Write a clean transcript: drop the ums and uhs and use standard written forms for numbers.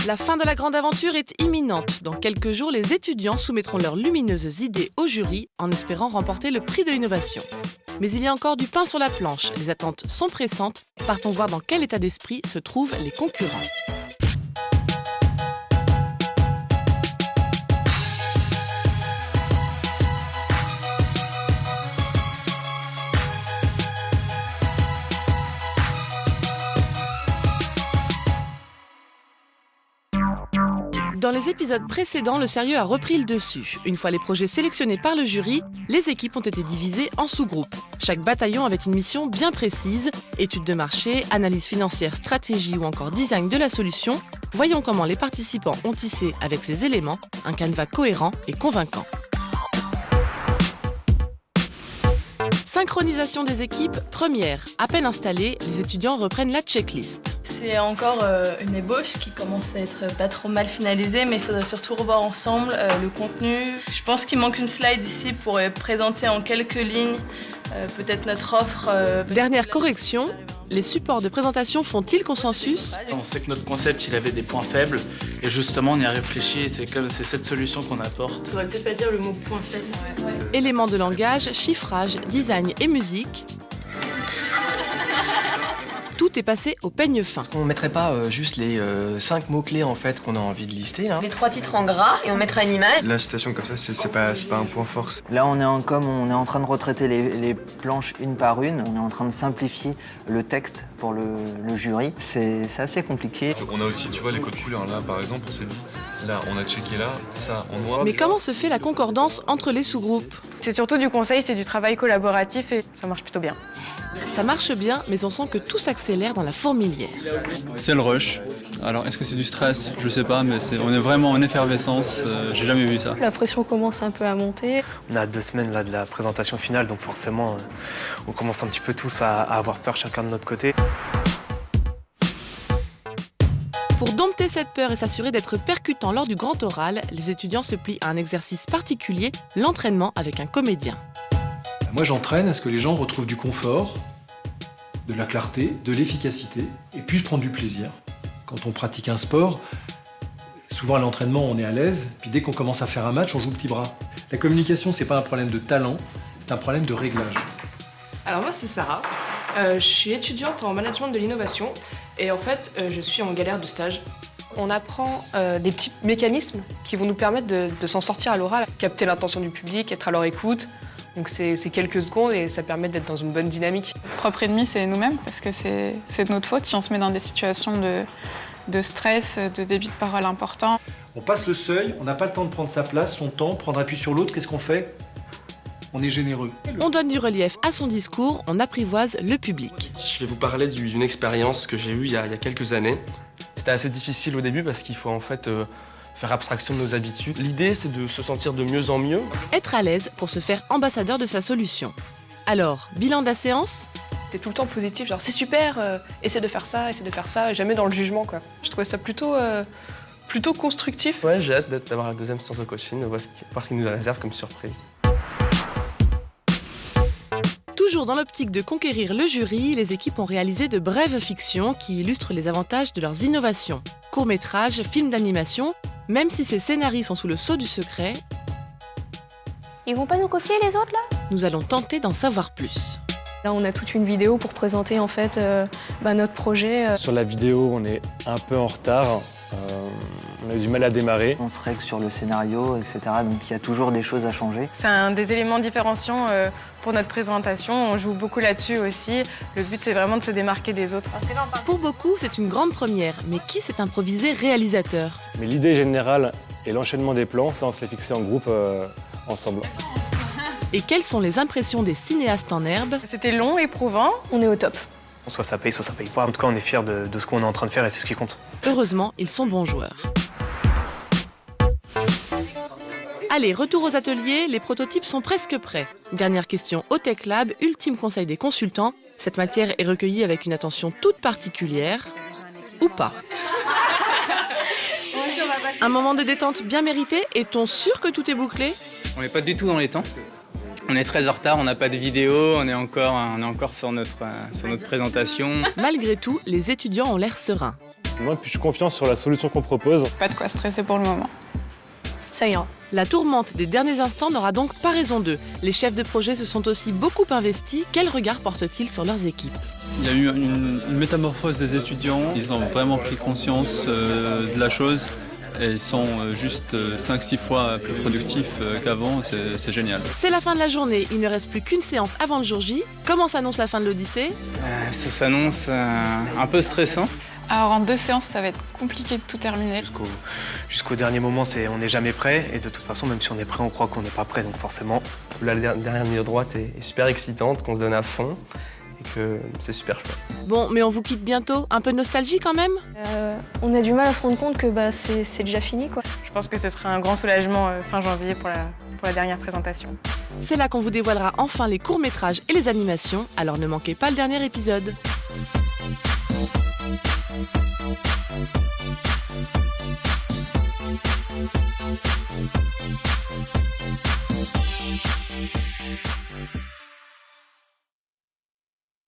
La fin de la grande aventure est imminente. Dans quelques jours, les étudiants soumettront leurs lumineuses idées au jury en espérant remporter le prix de l'innovation. Mais il y a encore du pain sur la planche. Les attentes sont pressantes. Partons voir dans quel état d'esprit se trouvent les concurrents. Dans les épisodes précédents, le sérieux a repris le dessus. Une fois les projets sélectionnés par le jury, les équipes ont été divisées en sous-groupes. Chaque bataillon avait une mission bien précise, étude de marché, analyse financière, stratégie ou encore design de la solution. Voyons comment les participants ont tissé avec ces éléments un canevas cohérent et convaincant. Synchronisation des équipes, première. À peine installés, les étudiants reprennent la checklist. C'est encore une ébauche qui commence à être pas trop mal finalisée, mais il faudrait surtout revoir ensemble le contenu. Je pense qu'il manque une slide ici pour présenter en quelques lignes peut-être notre offre. Dernière correction, les supports de présentation font-ils consensus ? On sait que notre concept il avait des points faibles et justement on y a réfléchi et c'est cette solution qu'on apporte. Il faudrait peut-être pas dire le mot point faible. Éléments de langage, chiffrage, design et musique. Tout est passé au peigne fin. On ne mettrait pas juste les 5 mots-clés en fait qu'on a envie de lister là. Les 3 titres en gras et on mettra une image. L'incitation comme ça, c'est pas un point fort. Là, on est en train de retraiter les planches une par une. On est en train de simplifier le texte pour le jury. C'est assez compliqué. Donc on a aussi, tu vois, les codes couleurs. Là, par exemple, on s'est dit, là, on a checké là, ça en noir. Mais comment se fait la concordance entre les sous-groupes ? C'est surtout du conseil, c'est du travail collaboratif et ça marche plutôt bien. Ça marche bien, mais on sent que tout s'accélère dans la fourmilière. C'est le rush. Alors, est-ce que c'est du stress ? Je sais pas, mais on est vraiment en effervescence. J'ai jamais vu ça. La pression commence un peu à monter. On a 2 semaines là, de la présentation finale, donc forcément, on commence un petit peu tous à avoir peur chacun de notre côté. Pour dompter cette peur et s'assurer d'être percutant lors du grand oral, les étudiants se plient à un exercice particulier, l'entraînement avec un comédien. Moi, j'entraîne à ce que les gens retrouvent du confort, de la clarté, de l'efficacité et puissent prendre du plaisir. Quand on pratique un sport, souvent à l'entraînement, on est à l'aise, puis dès qu'on commence à faire un match, on joue petit bras. La communication, c'est pas un problème de talent, c'est un problème de réglage. Alors moi, c'est Sarah. Je suis étudiante en management de l'innovation et en fait, je suis en galère de stage. On apprend des petits mécanismes qui vont nous permettre de s'en sortir à l'oral, capter l'intention du public, être à leur écoute. Donc c'est quelques secondes et ça permet d'être dans une bonne dynamique. Notre propre ennemi, c'est nous-mêmes parce que c'est de notre faute si on se met dans des situations de stress, de débit de parole important. On passe le seuil, on n'a pas le temps de prendre sa place, son temps, prendre appui sur l'autre, qu'est-ce qu'on fait ? On est généreux. On donne du relief à son discours, on apprivoise le public. Je vais vous parler d'une expérience que j'ai eue il y a quelques années. C'était assez difficile au début parce qu'il faut en fait faire abstraction de nos habitudes. L'idée, c'est de se sentir de mieux en mieux. Être à l'aise pour se faire ambassadeur de sa solution. Alors, bilan de la séance ? C'est tout le temps positif, genre c'est super, essaie de faire ça, jamais dans le jugement quoi. Je trouvais ça plutôt constructif. Ouais, j'ai hâte d'avoir la deuxième séance de coaching, voir ce qu'il nous réserve comme surprise. Toujours dans l'optique de conquérir le jury, les équipes ont réalisé de brèves fictions qui illustrent les avantages de leurs innovations. Courts-métrages, films d'animation, même si ces scénarios sont sous le sceau du secret, Ils vont pas nous copier les autres là ? nous allons tenter d'en savoir plus. Là, on a toute une vidéo pour présenter en fait notre projet. Sur la vidéo, on est un peu en retard. On a du mal à démarrer. On se règle sur le scénario, etc. Donc il y a toujours des choses à changer. C'est un des éléments différenciants pour notre présentation. On joue beaucoup là-dessus aussi. Le but, c'est vraiment de se démarquer des autres. Pour beaucoup, c'est une grande première, mais qui s'est improvisé réalisateur ? Mais l'idée générale et l'enchaînement des plans, ça, on se les fixé en groupe ensemble. Et quelles sont les impressions des cinéastes en herbe ? C'était long, éprouvant. On est au top. Soit ça paye pas. En tout cas, on est fiers de ce qu'on est en train de faire et c'est ce qui compte. Heureusement, ils sont bons joueurs. Allez, retour aux ateliers, les prototypes sont presque prêts. Dernière question au Tech Lab, ultime conseil des consultants. Cette matière est recueillie avec une attention toute particulière, ou pas. Un moment de détente bien mérité, est-on sûr que tout est bouclé ? On n'est pas du tout dans les temps. On est très en retard, on n'a pas de vidéo, on est encore sur notre présentation. Malgré tout, les étudiants ont l'air sereins. Moi, puis je suis confiant sur la solution qu'on propose. Pas de quoi stresser pour le moment. Ça ira. La tourmente des derniers instants n'aura donc pas raison d'eux. Les chefs de projet se sont aussi beaucoup investis. Quel regard portent-ils sur leurs équipes? Il y a eu une métamorphose des étudiants. Ils ont vraiment pris conscience de la chose et ils sont juste 5-6 fois plus productifs qu'avant. C'est génial. C'est la fin de la journée. Il ne reste plus qu'une séance avant le jour J. Comment s'annonce la fin de l'Odyssée? Ça s'annonce un peu stressant. Alors en 2 séances, ça va être compliqué de tout terminer. Jusqu'au dernier moment, on n'est jamais prêt. Et de toute façon, même si on est prêt, on croit qu'on n'est pas prêt. Donc forcément... La dernière ligne droite est super excitante, qu'on se donne à fond et que c'est super chouette. Bon, mais on vous quitte bientôt. Un peu de nostalgie quand même? On a du mal à se rendre compte que c'est déjà fini, quoi. Je pense que ce sera un grand soulagement fin janvier pour la dernière présentation. C'est là qu'on vous dévoilera enfin les courts-métrages et les animations, alors ne manquez pas le dernier épisode.